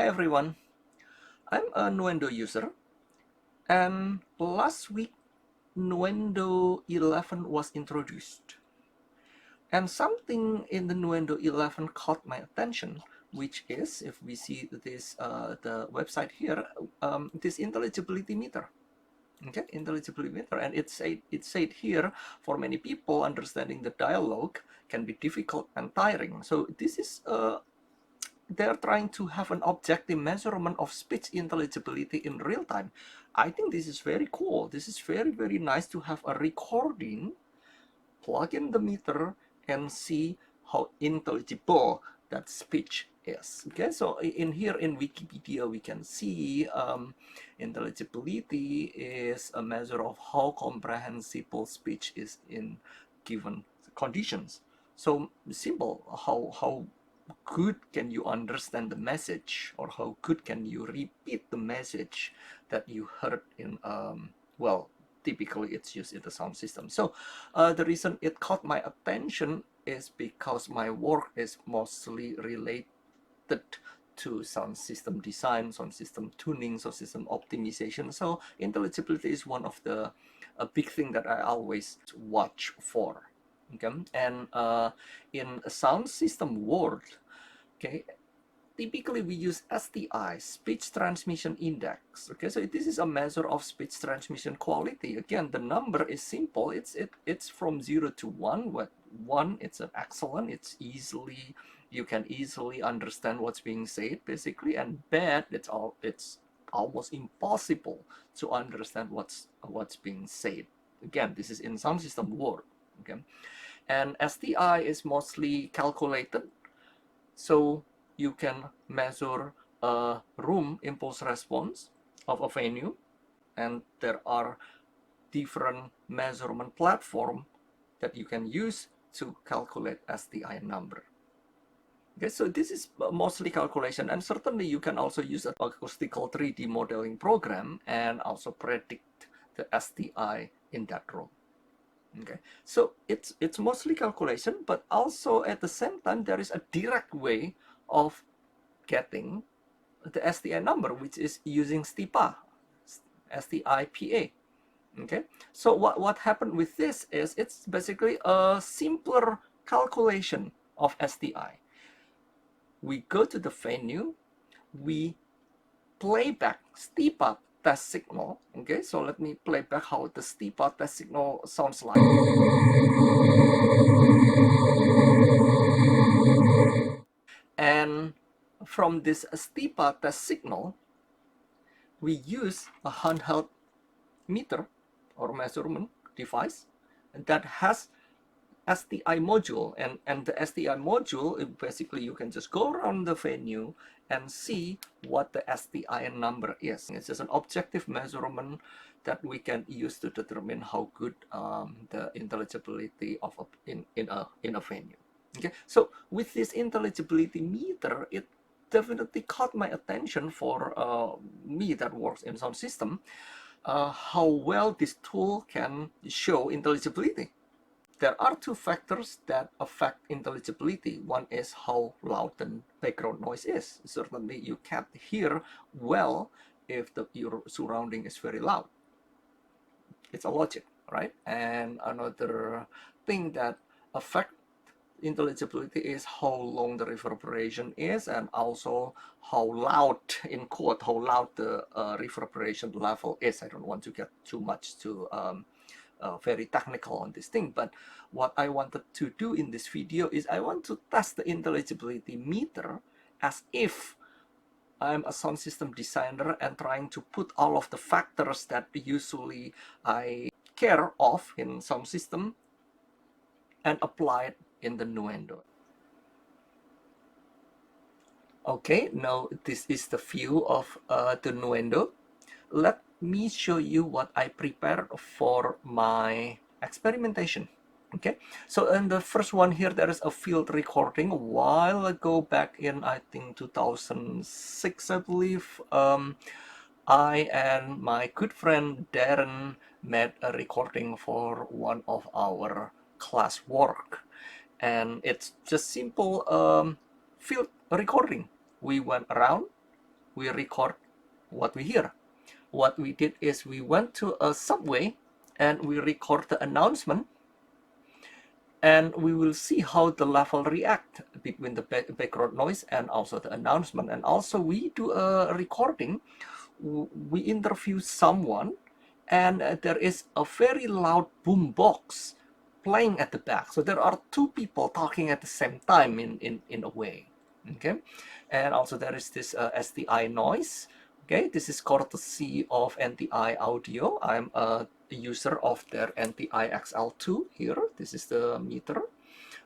Hi everyone, I'm a Nuendo user, and last week Nuendo 11 was introduced. And something in the Nuendo 11 caught my attention, which is, if we see this, the website here, this intelligibility meter. Okay, intelligibility meter, and it said here, for many people, understanding the dialogue can be difficult and tiring. So this is they're trying to have an objective measurement of speech intelligibility in real time. I think this is very cool. This is very, very nice to have a recording, plug in the meter, and see how intelligible that speech is. Okay, so in here in Wikipedia, we can see intelligibility is a measure of how comprehensible speech is in given conditions. So simple, how good can you understand the message, or how good can you repeat the message that you heard in well, typically it's used in the sound system. So the reason it caught my attention is because my work is mostly related to sound system design, sound system tuning, sound system optimization. So intelligibility is one of the a big thing that I always watch for. Okay, and in a sound system world, okay, typically we use STI, speech transmission index. Okay, so this is a measure of speech transmission quality. Again, the number is simple. It's from 0 to 1. What 1, it's an excellent, it's easily, you can easily understand what's being said basically, and bad, it's almost impossible to understand what's being said. Again, this is in sound system world. Okay, and STI is mostly calculated, so you can measure a room impulse response of a venue, and there are different measurement platform that you can use to calculate STI number. Okay, so this is mostly calculation, and certainly you can also use an acoustical 3D modeling program and also predict the STI in that room. Okay, so it's mostly calculation, but also at the same time there is a direct way of getting the STI number, which is using STIPA, STIPA. Okay, so what happened with this is it's basically a simpler calculation of STI. We go to the venue, we play back STIPA test signal. Okay, so let me play back how the STIPA test signal sounds like. And from this STIPA test signal, we use a handheld meter or measurement device that has STI module, and the STI module, basically you can just go around the venue and see what the STI number is. It's just an objective measurement that we can use to determine how good the intelligibility of in a venue. Okay, so with this intelligibility meter, it definitely caught my attention for me that works in sound system, how well this tool can show intelligibility. There are two factors that affect intelligibility. One is how loud the background noise is. Certainly you can't hear well if your surrounding is very loud. It's a logic, right? And another thing that affects intelligibility is how long the reverberation is, and also how loud, in quote, how loud the reverberation level is. I don't want to get too much to very technical on this thing, but what I wanted to do in this video is I want to test the intelligibility meter as if I'm a sound system designer and trying to put all of the factors that usually I care of in sound system and apply it in the Nuendo. Okay, now this is the view of the Nuendo. Let me show you what I prepared for my experimentation. Okay, so in the first one here, there is a field recording a while ago, back in I think 2006, I believe. I and my good friend Darren made a recording for one of our class work, and it's just simple field recording. We went around we record what we hear. What we did is we went to a subway and we record the announcement, and we will see how the level react between the background noise and also the announcement. And also we do a recording, we interview someone, and there is a very loud boom box playing at the back. So there are two people talking at the same time in a way. Okay, and also there is this STI noise. Okay, this is courtesy of NTI Audio. I'm a user of their NTI XL2 here. This is the meter.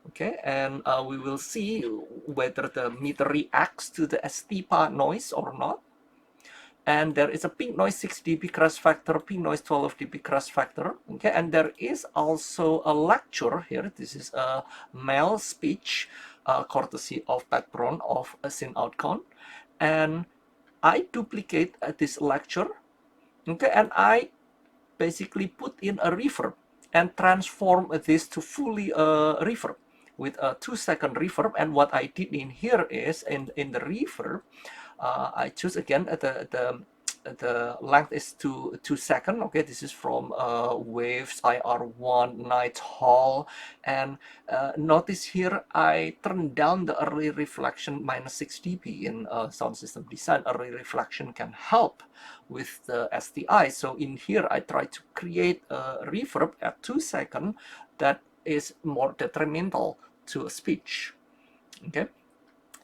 Okay, and we will see whether the meter reacts to the STPA noise or not. And there is a pink noise 6 dB crash factor, pink noise 12 dB crash factor. Okay, and there is also a lecture here. This is a male speech, courtesy of background of a scene outcome. And I duplicate this lecture, okay, and I basically put in a reverb and transform this to fully reverb with a 2-second reverb. And what I did in here is in the reverb, I choose again the length is 2 seconds. Okay, this is from Waves IR1 Night Hall. And notice here I turn down the early reflection -6 dB. In sound system design, early reflection can help with the STI. So in here I try to create a reverb at 2 seconds that is more detrimental to a speech. Okay,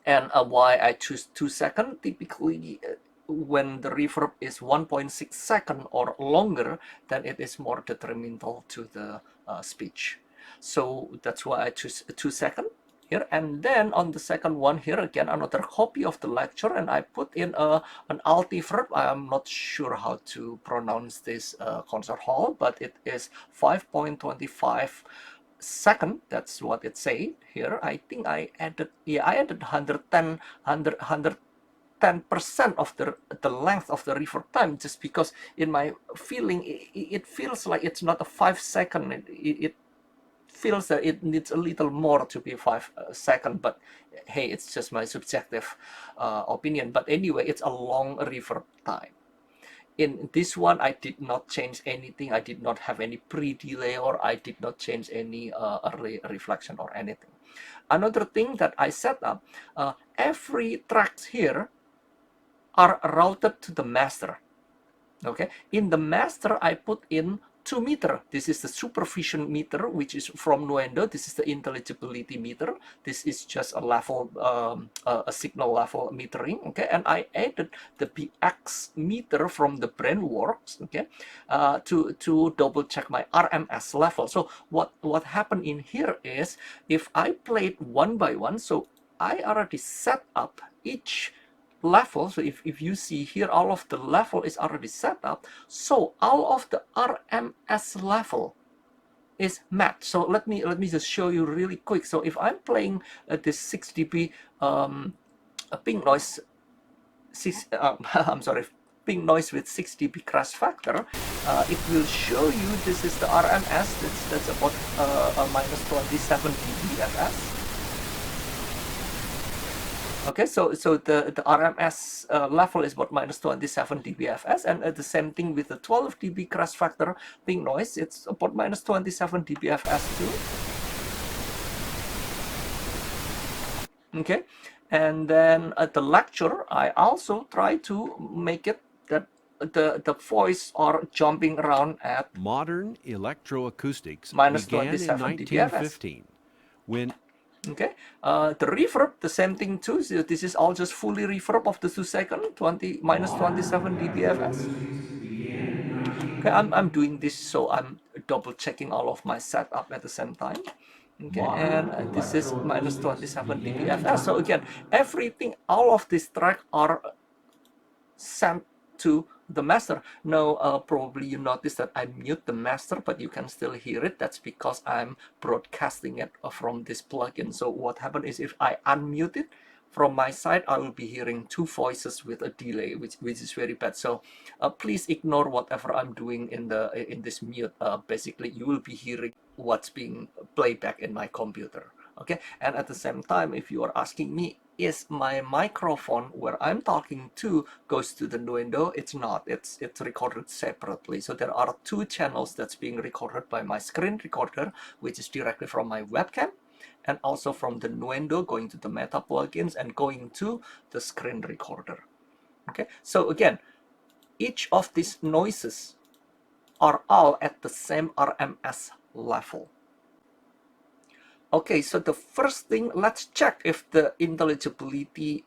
and why I choose 2 seconds? Typically, when the reverb is 1.6 seconds or longer, then it is more detrimental to the speech. So that's why I choose 2 seconds here. And then on the second one here, again, another copy of the lecture, and I put in an altiverb. I'm not sure how to pronounce this concert hall, but it is 5.25 second. That's what it say here. I think I added 110% of the length of the reverb time, just because in my feeling it feels like it's not a 5 second. It feels that it needs a little more to be 5 seconds, but hey, it's just my subjective opinion. But anyway, it's a long reverb time. In this one, I did not change anything. I did not have any pre-delay, or I did not change any early reflection or anything. Another thing that I set up, every tracks here are routed to the master. Okay, in the master I put in 2 meter. This is the supervision meter, which is from Nuendo. This is the intelligibility meter. This is just a level, a signal level metering. Okay, and I added the BX meter from the BrainWorks. Okay, to double check my RMS level. So what happened in here is, if I played one by one, so I already set up each level. So if you see here, all of the level is already set up, so all of the RMS level is matched. So let me just show you really quick. So if I'm playing this 6 dB pink noise, I'm sorry, pink noise with 6 dB crash factor, it will show you this is the RMS. That's about -27 dBFS. Okay, so the RMS level is about -27 dBFS, and the same thing with the 12 dB crash factor pink noise. It's about -27 dBFS too. Okay, and then at the lecture, I also try to make it that the voice are jumping around at modern electroacoustics began in -27 dBFS. 1915 when Okay, the reverb, the same thing too. So this is all just fully reverb of the 2 second, -27 dBFS. Okay, I'm doing this, so I'm double checking all of my setup at the same time. Okay, and this is -27 dBFS. So again, everything, all of these tracks are sent to the master. Now, probably you notice that I mute the master, but you can still hear it. That's because I'm broadcasting it from this plugin. So what happened is, if I unmute it from my side, I will be hearing 2 voices with a delay, which is very bad. So please ignore whatever I'm doing in this mute. Basically, you will be hearing what's being played back in my computer. Okay, and at the same time, if you are asking me, is my microphone where I'm talking to goes to the Nuendo? It's not. It's recorded separately. So there are two channels that's being recorded by my screen recorder, which is directly from my webcam, and also from the Nuendo going to the Meta plugins and going to the screen recorder. Okay, so again, each of these noises are all at the same RMS level. Okay, so the first thing, let's check if the intelligibility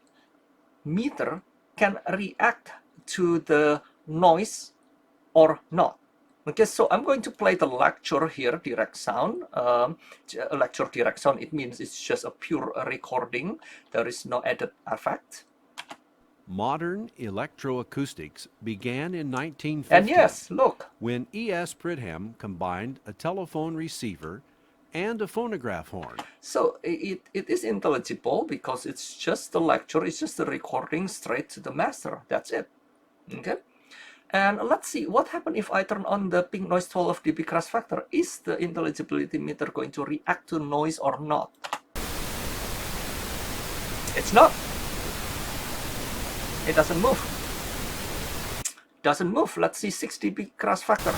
meter can react to the noise or not. Okay, so I'm going to play the lecture here, direct sound. Lecture direct sound, it means it's just a pure recording. There is no added effect. Modern electroacoustics began in 1950. And yes, look. When E.S. Pridham combined a telephone receiver and a phonograph horn. So it is intelligible because it's just the lecture, it's just a recording straight to the master. That's it. Okay. And let's see what happens if I turn on the pink noise 12 dB crash factor. Is the intelligibility meter going to react to noise or not? It's not. It doesn't move. Doesn't move. Let's see 6 dB crash factor.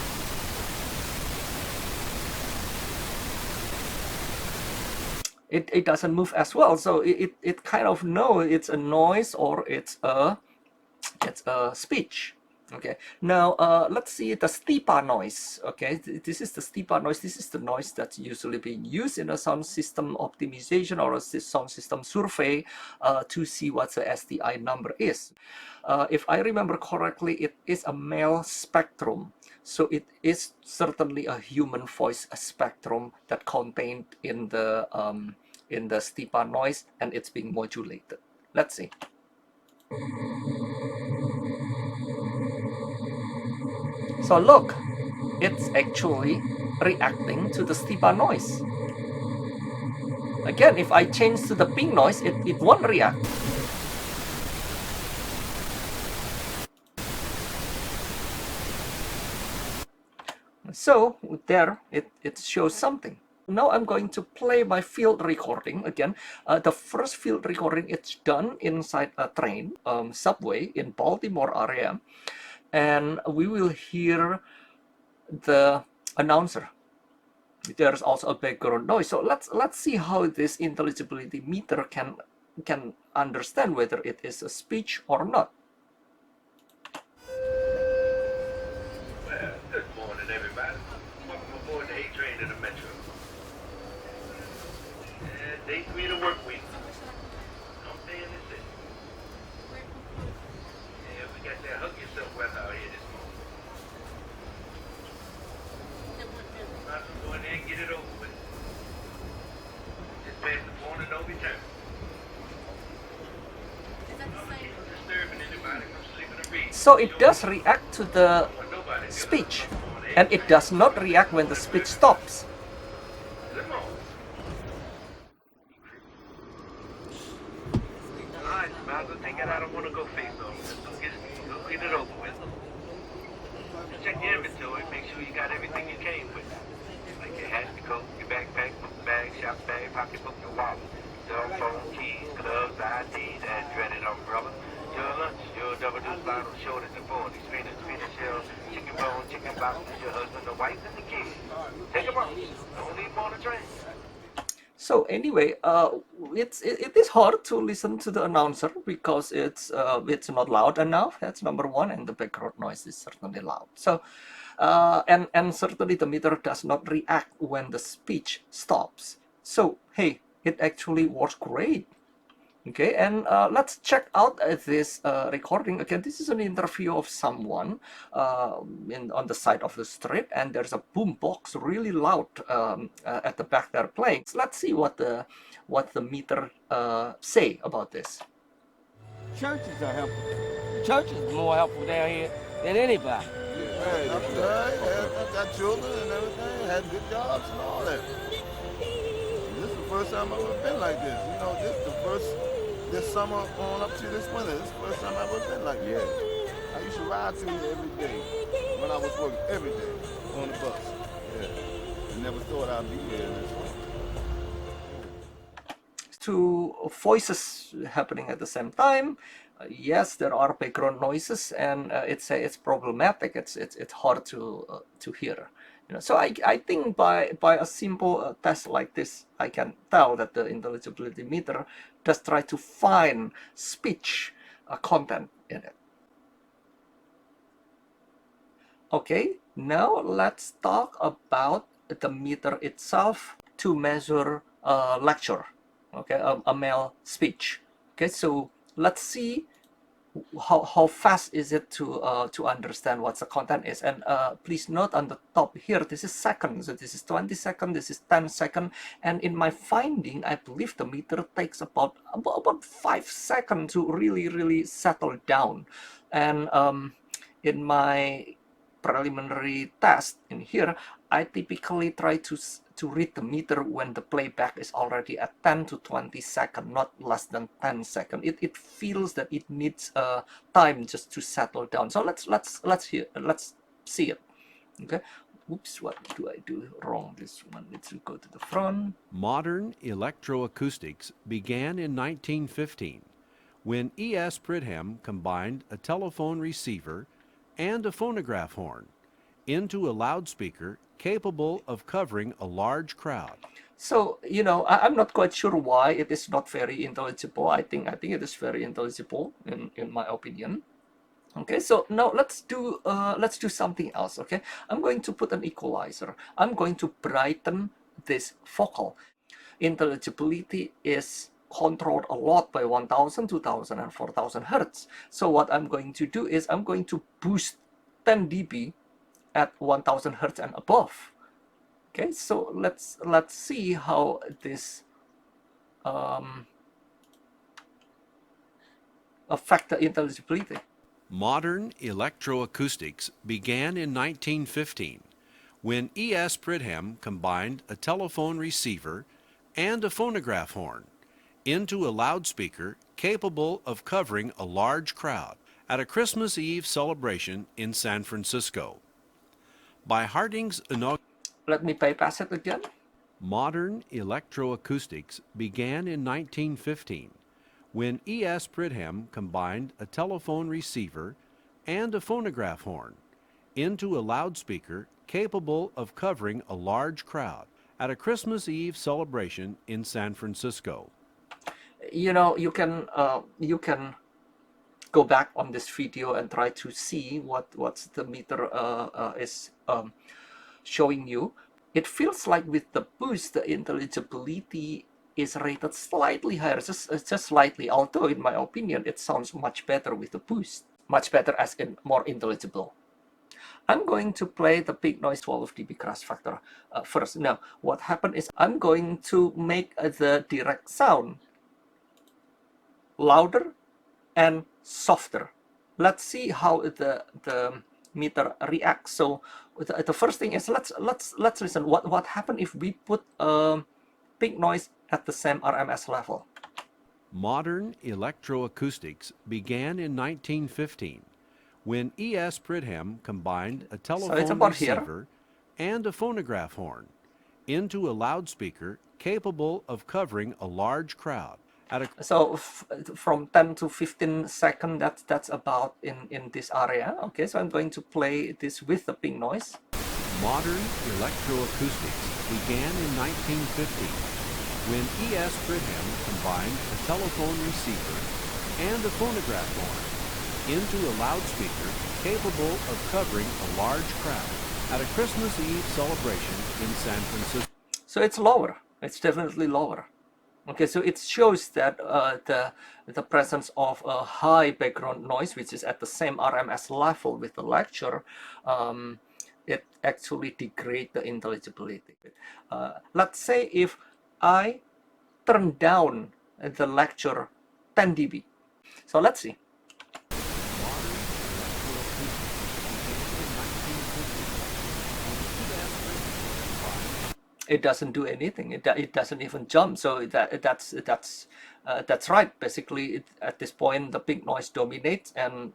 It doesn't move as well. So it kind of knows it's a noise or it's a speech. Okay, now let's see the steepa noise. Okay, this is the steepa noise. This is the noise that's usually being used in a sound system optimization or a sound system survey to see what the SDI number is. If I remember correctly, it is a male spectrum. So it is certainly a human voice spectrum that contained in the steepa noise, and it's being modulated. Let's see. So look, it's actually reacting to the steepa noise. Again, if I change to the pink noise, it won't react. So there, it shows something. Now I'm going to play my field recording again. The first field recording, it's done inside a train, subway in Baltimore area. And we will hear the announcer. There's also a background noise. So let's see how this intelligibility meter can understand whether it is a speech or not. Well, good morning, everybody. Welcome aboard the A train to the Metro. Day 3 of the work week. I'm staying in the city. Yeah, we got that hug yourself weather out here this morning. Might as well go in there and get it over with. Just past the point of no return. Disturbing anybody from sleeping and reading. So it does react to the speech, and it does not react when the speech stops. Alright, might as well take it. I don't want to go face off. Go get it over with. Just check your inventory. Make sure you got everything you came with. Like your hat, your coat, your backpack, book bag, shop bag, pocketbook, your wallet, cell phone, keys, gloves, ID, that dreaded umbrella. Your lunch, your double deuce bottle, shorties and 40s, spinach shell, chicken bone, chicken boxes, your husband, the wife, and the kids. Take them off. Don't leave them on the train. So anyway, it is hard to listen to the announcer because it's not loud enough. That's number one, and the background noise is certainly loud. So and certainly the meter does not react when the speech stops. So hey, it actually works great. Okay, and let's check out this recording again. This is an interview of someone on the side of the street, and there's a boom box really loud at the back there playing. So let's see what the meter say about this. Churches are helpful. Churches are more helpful down here than anybody. Hey, I got children and everything, had good jobs and all that. This is the first time I've ever been like this. You know, this summer on up to this winter. This is the first time I've ever been like this. Yeah. I used to ride through here every day when I was working, every day on the bus. Yeah. I never thought I'd be here this way. two voices happening at the same time. Yes, there are background noises, and it's problematic. It's hard to hear. So I think by a simple test like this, I can tell that the intelligibility meter does try to find speech content in it. Okay, now let's talk about the meter itself to measure a lecture, okay, a male speech. Okay, so let's see how fast is it to understand what the content is. And please note on the top here, this is seconds, so this is 20 seconds, this is 10 seconds, and in my finding, I believe the meter takes about 5 seconds to really settle down. And in my preliminary test in here, I typically try to read the meter when the playback is already at 10 to 20 seconds, not less than 10 seconds. It feels that it needs time just to settle down. So let's see it. Okay. Oops, what do I do wrong? This one needs to go to the front. Modern electroacoustics began in 1915 when E.S. Pridham combined a telephone receiver and a phonograph horn into a loudspeaker capable of covering a large crowd. So, I'm not quite sure why it is not very intelligible. I think it is very intelligible in my opinion. Okay, so now let's do something else. Okay, I'm going to put an equalizer. I'm going to brighten this vocal. Intelligibility is controlled a lot by 1000, 2000, and 4000 hertz. So what I'm going to do is I'm going to boost 10 dB at 1000 hertz and above. Okay, so let's see how this affect the intelligibility. Modern electroacoustics began in 1915 when E.S. Pridham combined a telephone receiver and a phonograph horn into a loudspeaker capable of covering a large crowd at a Christmas Eve celebration in San Francisco. By Harding's inaugural... Let me bypass it again. Modern electroacoustics began in 1915 when E.S. Pridham combined a telephone receiver and a phonograph horn into a loudspeaker capable of covering a large crowd at a Christmas Eve celebration in San Francisco. You can go back on this video and try to see what's the meter is showing you. It feels like with the boost, the intelligibility is rated slightly higher, just slightly, although in my opinion it sounds much better with the boost, much better as in more intelligible. I'm going to play the big noise 12 dB crash factor first. Now what happened is I'm going to make the direct sound louder and softer. Let's see how the meter reacts. So the first thing is let's listen. What happened if we put big noise at the same RMS level? Modern electroacoustics began in 1915 when E.S. Pridham combined a telephone receiver and a phonograph horn into a loudspeaker capable of covering a large crowd. So from 10 to 15 seconds, that's about in this area. Okay, so I'm going to play this with the pink noise. Modern electroacoustics began in 1950 when E.S. Pridham combined a telephone receiver and a phonograph horn into a loudspeaker capable of covering a large crowd at a Christmas Eve celebration in San Francisco. So it's lower. It's definitely lower. Okay, so it shows that the presence of a high background noise, which is at the same RMS level with the lecture, it actually degrades the intelligibility. Let's say if I turn down the lecture 10 dB. So let's see. It doesn't do anything. It doesn't even jump. So that's right. Basically, at this point, the pink noise dominates, and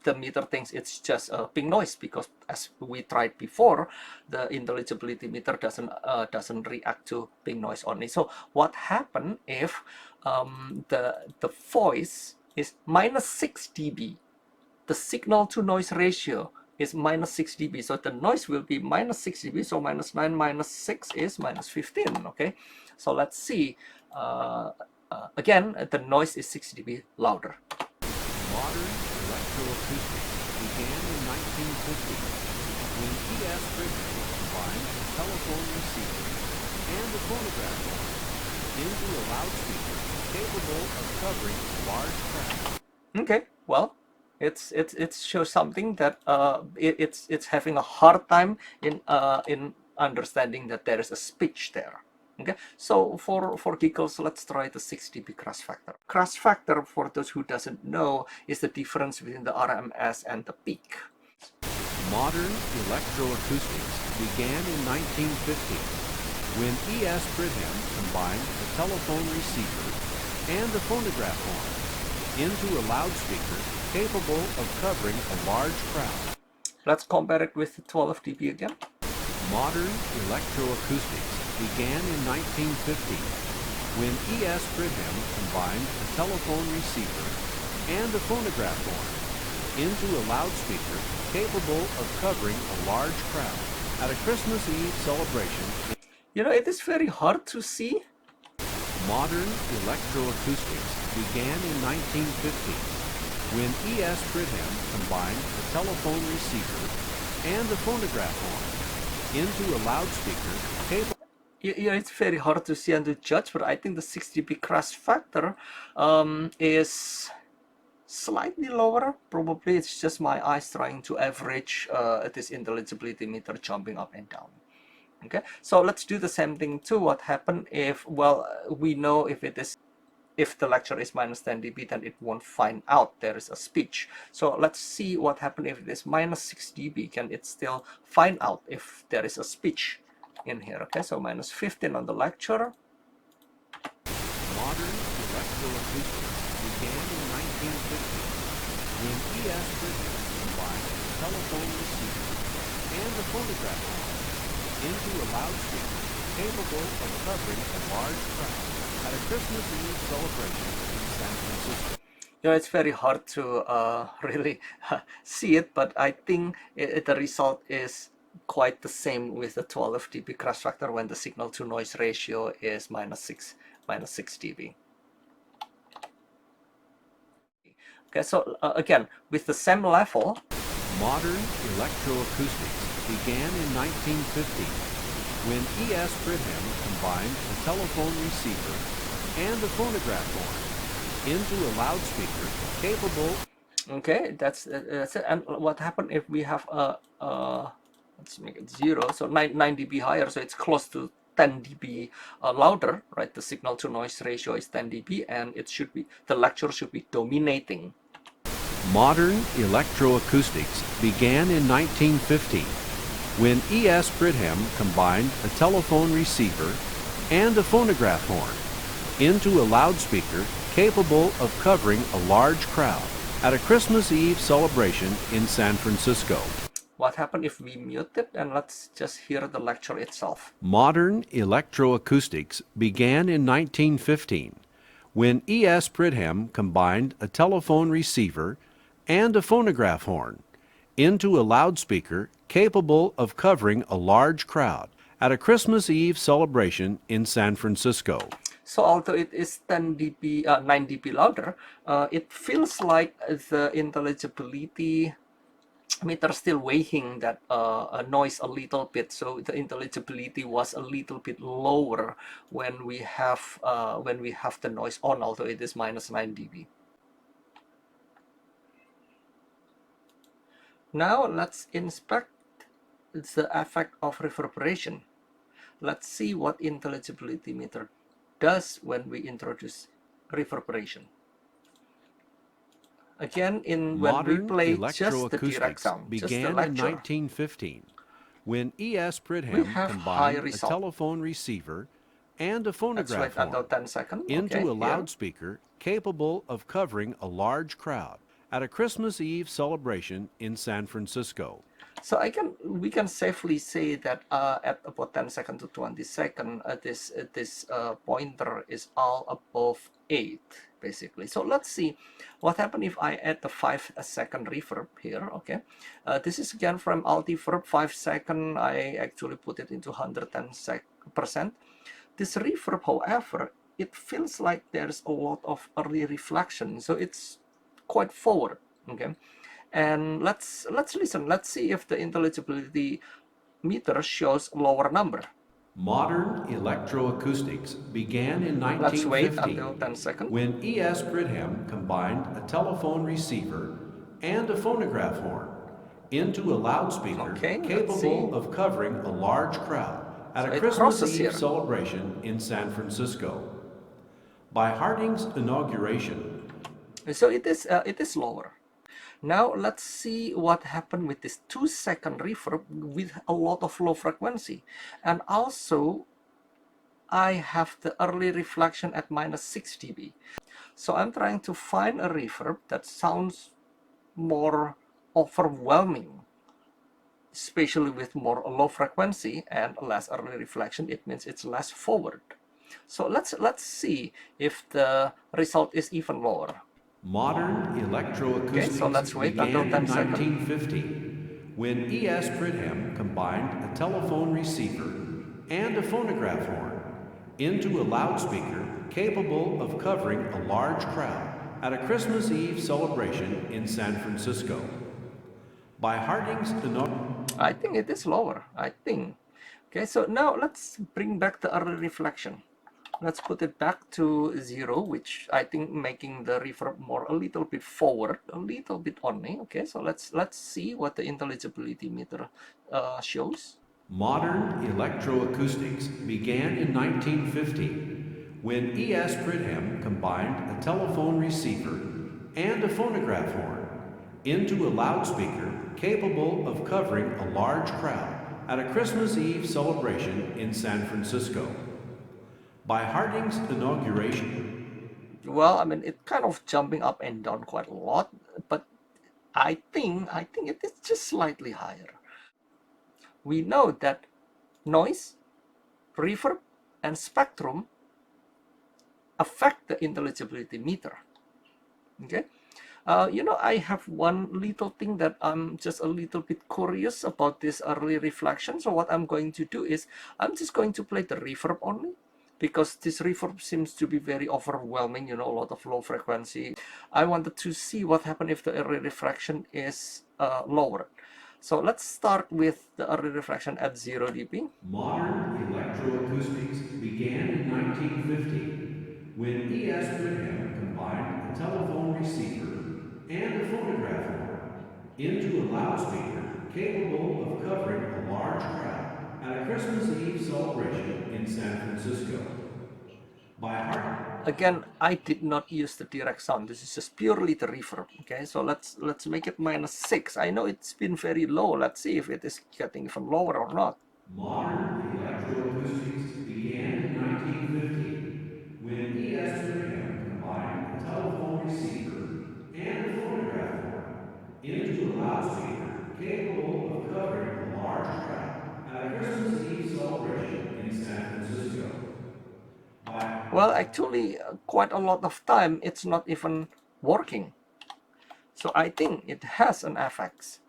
the meter thinks it's just a ping noise, because as we tried before, the intelligibility meter doesn't react to ping noise only. So what happened if the voice is minus 6 dB? The signal to noise ratio is minus 6 dB, so the noise will be minus 6 dB, so minus 9 minus 6 is minus 15. Okay, so let's see. Again, the noise is 6 dB louder. Modern electroacoustics began in 1950 when E.S. Brigham combined a telephone receiver and a phonograph horn into a loudspeaker capable of covering a large crowd. Okay, well, it shows something that it's having a hard time in understanding that there is a speech there. Okay, so for giggles, let's try the 6 dB crash factor. Crash factor, for those who doesn't know, is the difference between the RMS and the peak. Modern electroacoustics began in 1950 when E.S. Brigham combined a telephone receiver and a phonograph horn into a loudspeaker capable of covering a large crowd. Let's compare it with the 12 dB again. Modern electroacoustics began in 1950 when E.S. Brigham combined a telephone receiver and a phonograph horn into a loudspeaker capable of covering a large crowd at a Christmas Eve celebration. You know, it is very hard to see. Modern electroacoustics began in 1950 when E.S. Brigham combined a telephone receiver and a phonograph horn into a loudspeaker capable. Yeah, it's very hard to see and to judge, but I think the 6 dB crash factor is slightly lower. Probably it's just my eyes trying to average this intelligibility meter jumping up and down. Okay, so let's do the same thing too. What happened if, well, we know if the lecture is minus 10 dB, then it won't find out there is a speech. So let's see what happened if it is minus 6 dB. Can it still find out if there is a speech in here? Okay, so minus 15 on the lecture. Modern electroacoustics began in 1950 when E.S. Brigham combined a telephone receiver and a phonograph horn into a loudspeaker capable of covering a large crowd at a Christmas Eve celebration in San Francisco. You know, it's very hard to really see it, but I think the result is quite the same with the 12 dB crash factor when the signal to noise ratio is minus 6 dB. Okay, so again, with the same level, modern electroacoustics began in 1950 when E.S. Brigham combined a telephone receiver and a phonograph horn into a loudspeaker capable. Okay, that's it. And what happened if we have let's make it 0, so 9 dB higher, so it's close to 10 dB louder, right? The signal to noise ratio is 10 dB, and it should be, the lecture should be dominating. Modern electroacoustics began in 1950 when E.S. Brigham combined a telephone receiver and a phonograph horn into a loudspeaker capable of covering a large crowd at a Christmas Eve celebration in San Francisco. What happened if we mute it and let's just hear the lecture itself? Modern electroacoustics began in 1915 when E.S. Brigham combined a telephone receiver and a phonograph horn into a loudspeaker capable of covering a large crowd at a Christmas Eve celebration in San Francisco. So although it is 10 dB, 9 dB louder, it feels like the intelligibility meter still weighing that noise a little bit. So the intelligibility was a little bit lower when we have the noise on, although it is minus 9 dB. Now let's inspect the effect of reverberation. Let's see what intelligibility meter does when we introduce reverberation. Again, when we play just the direct sound, began just the in lecture, 1915 when E.S. Brigham combined a telephone receiver and a phonograph horn 10 seconds. into a loudspeaker capable of covering a large crowd at a Christmas Eve celebration in San Francisco. So we can safely say that at about 10 second to 20 second, this pointer is all above 8 basically. So let's see what happens if I add the 5-second reverb here. Okay, this is again from Altiverb 5 second. I actually put it into 110%. This reverb, however, it feels like there's a lot of early reflection, so it's quite forward. Okay. And let's listen. Let's see if the intelligibility meter shows lower number. Modern electroacoustics began in Let's wait until 1950 10 seconds. when E.S. Pridham combined a telephone receiver and a phonograph horn into a loudspeaker Okay, capable of covering a large crowd at So a it Christmas crosses Eve here. celebration in San Francisco. By Harding's inauguration, So it is lower. Now let's see what happened with this 2-second reverb with a lot of low frequency. And also I have the early reflection at -6 dB. So I'm trying to find a reverb that sounds more overwhelming, especially with more low frequency and less early reflection. It means it's less forward. So let's see if the result is even lower. modern electroacoustics Okay, so let's wait began until 10 in seconds. 1950 when E.S. Pridham combined a telephone receiver and a phonograph horn into a loudspeaker capable of covering a large crowd at a Christmas Eve celebration in San Francisco. By Harding's I think it is lower, I think. Okay, so now let's bring back the early reflection. Let's put it back to 0, which I think making the reverb more a little bit forward, a little bit only. Okay, so let's see what the intelligibility meter shows. modern electroacoustics began in 1950 when E.S. Pridham combined a telephone receiver and a phonograph horn into a loudspeaker capable of covering a large crowd at a Christmas Eve celebration in San Francisco. By Harding's inauguration, Well, I mean, it's kind of jumping up and down quite a lot, but I think it is just slightly higher. We know that noise, reverb, and spectrum affect the intelligibility meter. Okay, I have one little thing that I'm just a little bit curious about this early reflection. So what I'm going to do is I'm just going to play the reverb only, because this reverb seems to be very overwhelming, a lot of low frequency. I wanted to see what happens if the early reflection is lower. So let's start with the early reflection at 0 dB. modern electroacoustics began in 1950 when E.S. Pridham combined a telephone receiver and a phonograph horn into a loudspeaker capable of covering a large crowd at a Christmas Eve celebration in San Francisco. By Harding. Again, I did not use the direct sound. This is just purely the reverb. Okay, so let's make it -6. I know it's been very low. Let's see if it is getting even lower or not. Modern electroacoustics began in 1950 when E.S. Pridham combined a telephone receiver and a phonograph horn into a loudspeaker capable of covering a large crowd at a Christmas Eve celebration in San Francisco. Well, actually, quite a lot of time it's not even working. So I think it has an effect.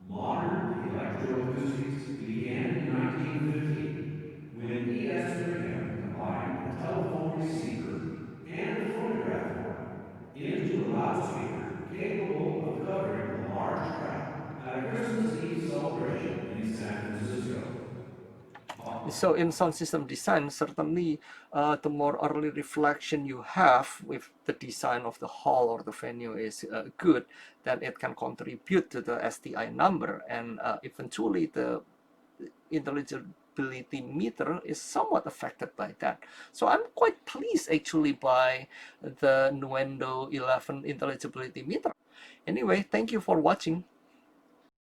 Modern electroacoustics began in 1950 when E.S. Pridham combined a telephone receiver and a phonograph horn into a loudspeaker capable of covering a large crowd at a Christmas Eve celebration in San Francisco. So in sound system design, certainly the more early reflection you have with the design of the hall or the venue is good, then it can contribute to the STI number, and eventually the intelligibility meter is somewhat affected by that. So I'm quite pleased actually by the Nuendo 11 intelligibility meter. Anyway, thank you for watching.